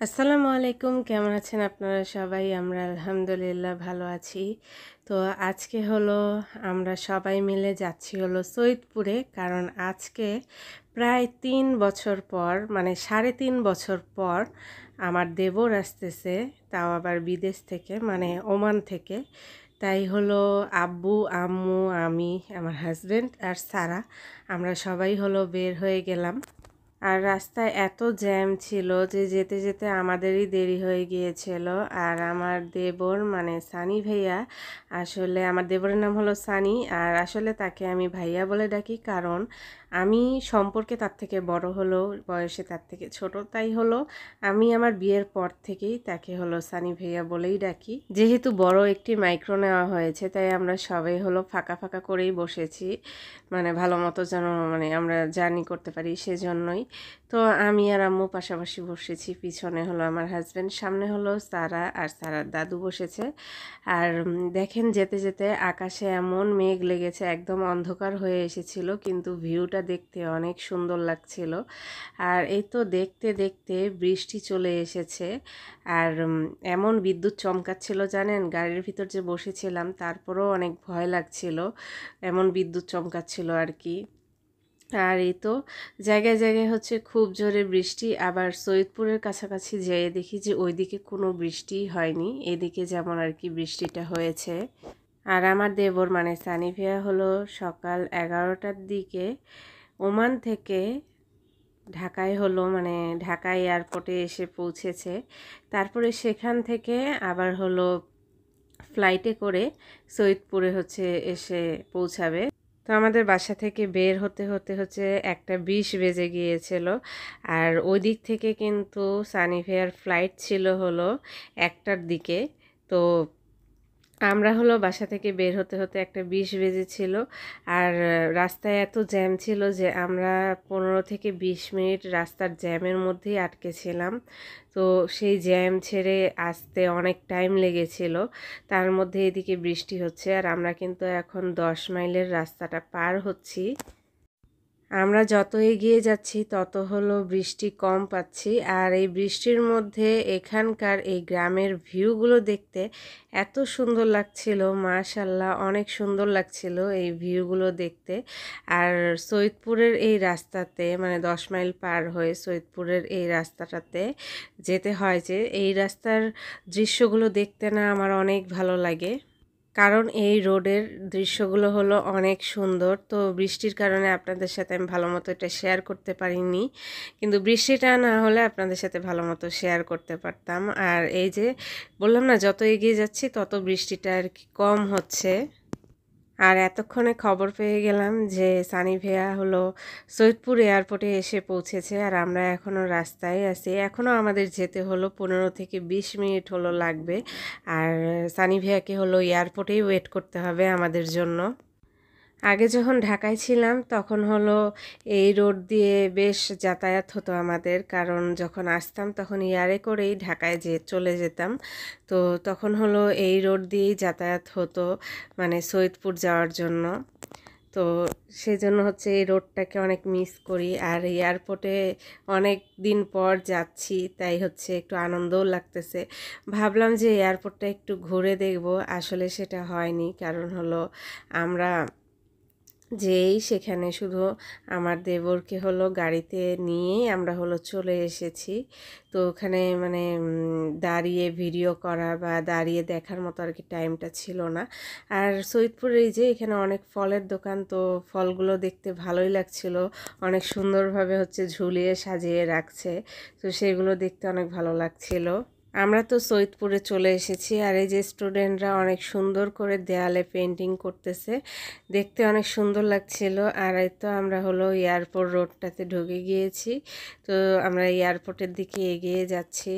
আসসালামু আলাইকুম, কেমন আছেন আপনারা সবাই? আমরা আলহামদুলিল্লাহ ভালো আছি। তো আজকে হলো আমরা সবাই মিলে যাচ্ছি হলো সৈয়দপুরে। কারণ আজকে প্রায় ৩ বছর পর, মানে ৩.৫ বছর পর আমার দেবর আসতেছে, তাও আবার বিদেশ থেকে, মানে ওমান থেকে। তাই হলো আব্বু, আম্মু, আমি, আমার হাজবেন্ড আর সারা, আমরা সবাই হলো বের হয়ে গেলাম। আর রাস্তায় এত জ্যাম ছিল যে যেতে যেতে আমাদেরই দেরি হয়ে গিয়েছিল। আর আমার দেবর মানে সানি ভাইয়া, আসলে আমার দেবরের নাম হলো সানি, আর আসলে তাকে আমি ভাইয়া বলে ডাকি কারণ আমি সম্পর্কে তার থেকে বড় হলেও বয়সে তার থেকে ছোট। তাই হলো আমি আমার বিয়ের পর থেকেই তাকে হলো সানি ভাইয়া বলেই ডাকি। যেহেতু বড় একটি মাইক্রো নেওয়া হয়েছে, তাই আমরা সবাই হলো ফাঁকা ফাঁকা করেই বসেছি, মানে ভালো মতো যেন মানে আমরা জার্নি করতে পারি সেজন্যই। তো আমি আর আম্মু পাশাপাশি বসেছি, পিছনে হলো আমার হাজব্যান্ড, সামনে হলো সারা আর সারার দাদু বসেছে। আর দেখেন যেতে যেতে আকাশে এমন মেঘ লেগেছে, একদম অন্ধকার হয়ে এসেছিল, কিন্তু ভিউটা দেখতে অনেক সুন্দর লাগছিল। আর এই তো দেখতে দেখতে বৃষ্টি চলে এসেছে। আর এমন বিদ্যুৎ চমকাচ্ছিল জানেন, গাড়ির ভিতর যে বসেছিলাম তারপরেও অনেক ভয় লাগছিল, এমন বিদ্যুৎ চমকাচ্ছিল আর কি। আর এই তো জায়গায় জায়গায় হচ্ছে খুব জোরে বৃষ্টি। আবার সৈয়দপুরের কাছাকাছি যেয়ে দেখি যে ওইদিকে কোনো বৃষ্টিই হয়নি, এদিকে যেমন আর কি বৃষ্টিটা হয়েছে। আর আমার দেবর মানে সানি ভাইয়া হলো সকাল 11টার দিকে ওমান থেকে ঢাকায় হলো মানে ঢাকা এয়ারপোর্টে এসে পৌঁছেছে। তারপরে সেখান থেকে আবার হলো ফ্লাইটে করে সৈয়দপুরে হচ্ছে এসে পৌঁছাবে। তো আমাদের বাসা থেকে বের হতে হতে হচ্ছে 1:20 বেজে গিয়েছিল। আর ওই দিক থেকে কিন্তু সানি ভাইয়ার ফ্লাইট ছিল হলো 1টার দিকে। তো আমরা হলো বাসা থেকে বের হতে হতে 1:20 বেজেছিল। আর রাস্তায় এত জ্যাম ছিল যে আমরা 15 থেকে 20 মিনিট রাস্তার জ্যামের মধ্যেই আটকে ছিলাম। তো সেই জ্যাম ছেড়ে আসতে অনেক টাইম লেগেছিল, তার মধ্যে এদিকে বৃষ্টি হচ্ছে। আর আমরা কিন্তু এখন 10 মাইলের রাস্তাটা পার হচ্ছি। আমরা যত এগিয়ে যাচ্ছি তত হলো বৃষ্টি কম পাচ্ছি। আর এই বৃষ্টির মধ্যে এখানকার এই গ্রামের ভিউগুলো দেখতে এত সুন্দর লাগছিল, মাশাল্লাহ অনেক সুন্দর লাগছিল এই ভিউগুলো দেখতে। আর সৈয়দপুরের এই রাস্তাতে মানে 10 মাইল পার হয়ে সৈয়দপুরের এই রাস্তাটাতে যেতে হয়, যে এই রাস্তার দৃশ্যগুলো দেখতে না আমার অনেক ভালো লাগে। কারণ এই রোডের দৃশ্যগুলো হলো অনেক সুন্দর। তো বৃষ্টির কারণে আপনাদের সাথে আমি ভালো মতো এটা শেয়ার করতে পারিনি, কিন্তু বৃষ্টিটা না হলে আপনাদের সাথে ভালো মতো শেয়ার করতে পারতাম। আর এই যে বললাম না, যত এগিয়ে যাচ্ছি তত বৃষ্টিটা আর কি কম হচ্ছে। আর এতক্ষণে খবর পেয়ে গেলাম যে সানি ভাইয়া হলো সৈয়দপুর এয়ারপোর্টে এসে পৌঁছেছে। আর আমরা এখনও রাস্তায় আছি, এখনও আমাদের যেতে হলো 15 থেকে 20 মিনিট হলো লাগবে। আর সানি ভাইয়াকে হলো এয়ারপোর্টেই ওয়েট করতে হবে আমাদের জন্য। আগে যখন ঢাকায় ছিলাম তখন হলো এই রোড দিয়ে বেশ যাতায়াত হতো আমাদের, কারণ যখন আসতাম তখন এয়ারে করেই ঢাকায় চলে যেতাম। তো তখন হলো এই রোড দিয়েই যাতায়াত হতো, মানে সৈয়দপুর যাওয়ার জন্য। তো সেজন্য হচ্ছে এই রোডটাকে অনেক মিস করি। আর এয়ারপোর্টে অনেক দিন পর যাচ্ছি, তাই হচ্ছে একটু আনন্দও লাগতেছে। ভাবলাম যে এয়ারপোর্টটা একটু ঘুরে দেখব, আসলে সেটা হয়নি। কারণ হলো আমরা যেই সেখানে শুধু আমার দেবরকে হলো গাড়িতে নিয়েই আমরা হলো চলে এসেছি। তো ওখানে মানে দাঁড়িয়ে ভিডিও করা বা দাঁড়িয়ে দেখার মতো আর কি টাইমটা ছিল না। আর সৈয়দপুরে এই যে এখানে অনেক ফলের দোকান, তো ফলগুলো দেখতে ভালোই লাগছিল, অনেক সুন্দরভাবে হচ্ছে ঝুলিয়ে সাজিয়ে রাখছে, তো সেগুলো দেখতে অনেক ভালো লাগছিল। আমরা তো সৈয়দপুরে চলে এসেছি। আর এই যে স্টুডেন্টরা অনেক সুন্দর করে দেয়ালে পেন্টিং করতেছে, দেখতে অনেক সুন্দর লাগছিল। আর এই তো আমরা হলো এয়ারপোর্ট রোডটাতে ঢুকে গিয়েছি, তো আমরা এয়ারপোর্টের দিকে এগিয়ে যাচ্ছি।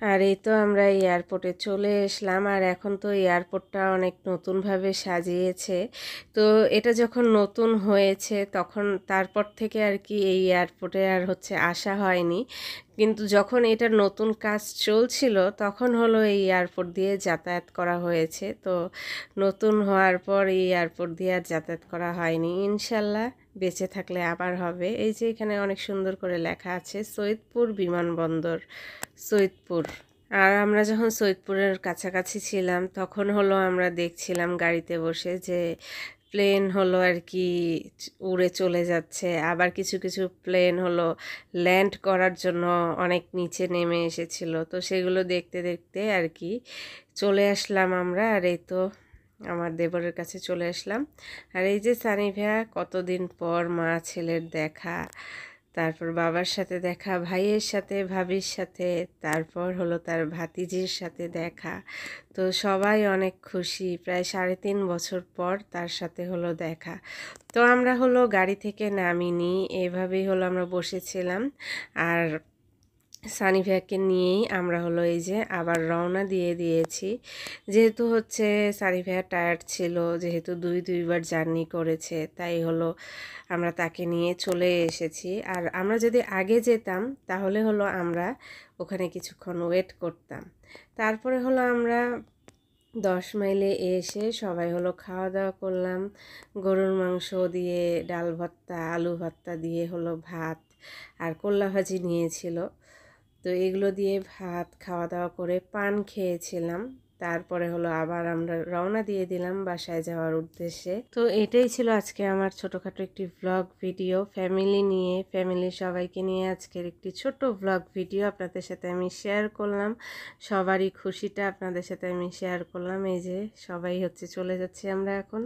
আর এই তো আমরা এয়ারপোর্টে চলে আসলাম। আর এখন তো এয়ারপোর্টটা অনেক নতুনভাবে সাজিয়েছে। তো এটা যখন নতুন হয়েছে তখন তারপর থেকে আর কি এই এয়ারপোর্টে আর হচ্ছে আসা হয়নি, কিন্তু যখন এটার নতুন কাজ চলছিল তখন হলো এই এয়ারপোর্ট দিয়ে যাতায়াত করা হয়েছে। তো নতুন হওয়ার পর এই এয়ারপোর্ট দিয়ে আর যাতায়াত করা হয়নি। ইনশাল্লাহ বেঁচে থাকলে আবার হবে। এই যে এখানে অনেক সুন্দর করে লেখা আছে সৈয়দপুর বিমানবন্দর, সৈয়দপুর। আর আমরা যখন সৈয়দপুরের কাছাকাছি ছিলাম তখন হলো আমরা দেখছিলাম গাড়িতে বসে যে প্লেন হলো আর কি উড়ে চলে যাচ্ছে, আবার কিছু কিছু প্লেন হলো ল্যান্ড করার জন্য অনেক নিচে নেমে এসেছিল। তো সেগুলো দেখতে দেখতে আর কি চলে আসলাম আমরা। আর এই তো আমার দেবরের কাছে চলে আসলাম। আর এই যে সানি ভাইয়া, কতদিন পর মা ছেলের দেখা, তারপর বাবার সাথে দেখা, ভাইয়ের সাথে, ভাবির সাথে, তারপর হলো তার ভাতিজির সাথে দেখা। তো সবাই অনেক খুশি, প্রায় 3.5 বছর পর তার সাথে হলো দেখা। তো আমরা হলো গাড়ি থেকে নামিনি, এভাবেই হলো আমরা বসেছিলাম। আর সানি ভাইয়াকে নিয়েই আমরা হলো এই যে আবার রওনা দিয়ে দিয়েছি। যেহেতু হচ্ছে সানি ভাইয়া টায়ার্ড ছিল, যেহেতু দুইবার জার্নি করেছে, তাই হলো আমরা তাকে নিয়ে চলে এসেছি। আর আমরা যদি আগে যেতাম তাহলে হলো আমরা ওখানে কিছুক্ষণ ওয়েট করতাম। তারপরে হলো আমরা 10 মাইলে এসে সবাই হলো খাওয়া দাওয়া করলাম। গরুর মাংস দিয়ে ডাল ভর্তা, আলু ভর্তা দিয়ে হলো ভাত, আর করলা ভাজি নিয়েছিল। তো এগুলো দিয়ে ভাত খাওয়া দাওয়া করে পান খেয়েছিলাম। তারপরে হলো আবার আমরা রওনা দিয়ে দিলাম বাসায় যাওয়ার উদ্দেশ্যে। তো এটাই ছিল আজকে আমার ছোটোখাটো একটি ভ্লগ ভিডিও, ফ্যামিলি নিয়ে, ফ্যামিলির সবাইকে নিয়ে আজকের একটি ছোট ভ্লগ ভিডিও আপনাদের সাথে আমি শেয়ার করলাম। সবারই খুশিটা আপনাদের সাথে আমি শেয়ার করলাম। এই যে সবাই হচ্ছে চলে যাচ্ছি আমরা এখন।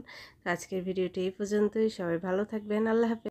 আজকের ভিডিওটি এই পর্যন্তই। সবাই ভালো থাকবেন। আল্লাহ হাফেজ।